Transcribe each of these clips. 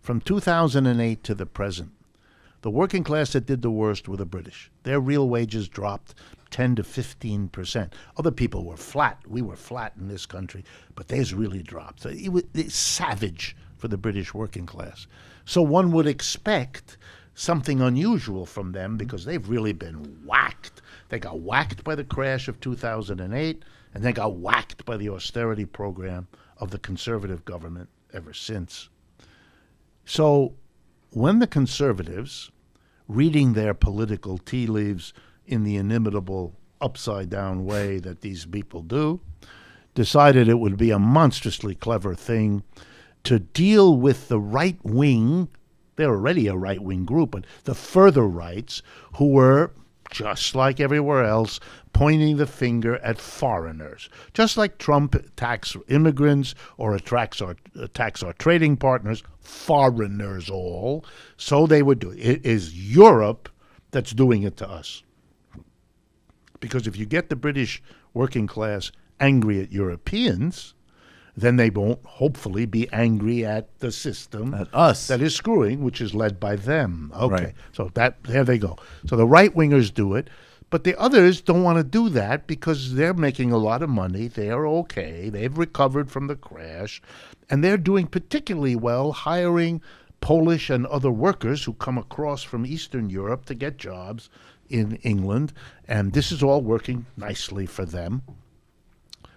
from 2008 to the present, the working class that did the worst were the British. Their real wages dropped 10 to 15%. Other people were flat. We were flat in this country, but theirs really dropped. So it's savage for the British working class. So one would expect something unusual from them because they've really been whacked. They got whacked by the crash of 2008, and they got whacked by the austerity program of the conservative government ever since. So when the conservatives, reading their political tea leaves in the inimitable upside-down way that these people do, decided it would be a monstrously clever thing to deal with the right wing. They're already a right-wing group, but the further rights, who were, just like everywhere else, pointing the finger at foreigners. Just like Trump attacks immigrants or attacks our trading partners, foreigners all, so they would do it. It is Europe that's doing it to us. Because if you get the British working class angry at Europeans, then they won't hopefully be angry at the system, at us, that is screwing, which is led by them. Okay, right. So there they go. So the right-wingers do it, but the others don't want to do that because they're making a lot of money. They are okay. They've recovered from the crash, and they're doing particularly well hiring Polish and other workers who come across from Eastern Europe to get jobs in England, and this is all working nicely for them.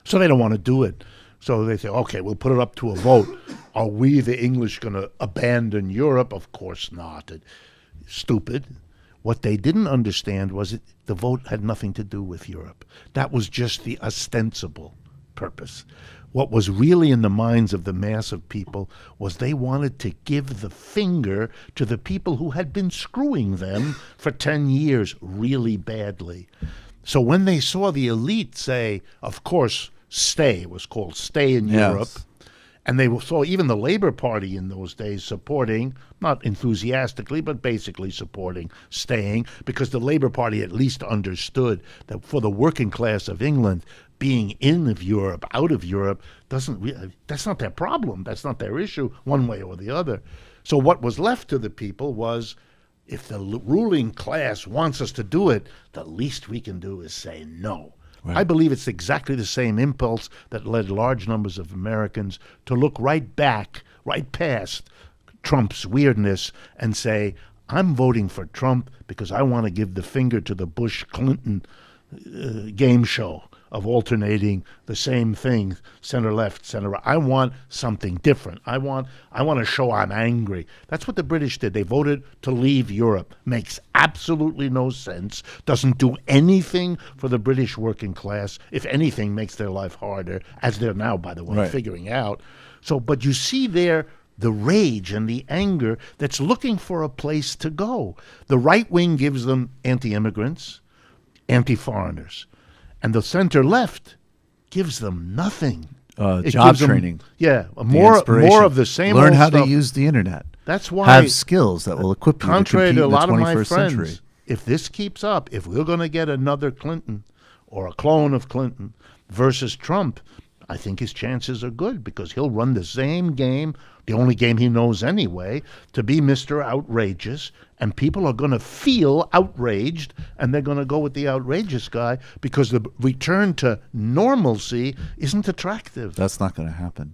So they don't want to do it. So they say, okay, we'll put it up to a vote. Are we, the English, going to abandon Europe? Of course not. Stupid. What they didn't understand was the vote had nothing to do with Europe. That was just the ostensible purpose. What was really in the minds of the mass of people was they wanted to give the finger to the people who had been screwing them for 10 years really badly. So when they saw the elite say, of course, stay, it was called stay in Europe, and they saw even the Labour Party in those days supporting, not enthusiastically, but basically supporting staying, because the Labour Party at least understood that for the working class of England, being in of Europe, out of Europe, that's not their problem. That's not their issue, one way or the other. So what was left to the people was, if the ruling class wants us to do it, the least we can do is say no. Right. I believe it's exactly the same impulse that led large numbers of Americans to look right past Trump's weirdness and say, I'm voting for Trump because I want to give the finger to the Bush-Clinton game show of alternating the same thing, center-left, center-right. I want something different. I want to show I'm angry. That's what the British did. They voted to leave Europe. Makes absolutely no sense. Doesn't do anything for the British working class. If anything, makes their life harder, as they're now, by the way, figuring out. So, but you see there the rage and the anger that's looking for a place to go. The right wing gives them anti-immigrants, anti-foreigners. And the center-left gives them nothing. Job training. More of the same Learn old how stuff. to use the internet. That's why, have skills that will equip you to contrary compete to a in the lot of my 21st friends, century. if this keeps up, if we're going to get another Clinton or a clone of Clinton versus Trump, I think his chances are good because he'll run the same game, the only game he knows anyway, to be Mr. Outrageous, and people are going to feel outraged, and they're going to go with the outrageous guy because the return to normalcy isn't attractive. That's not going to happen.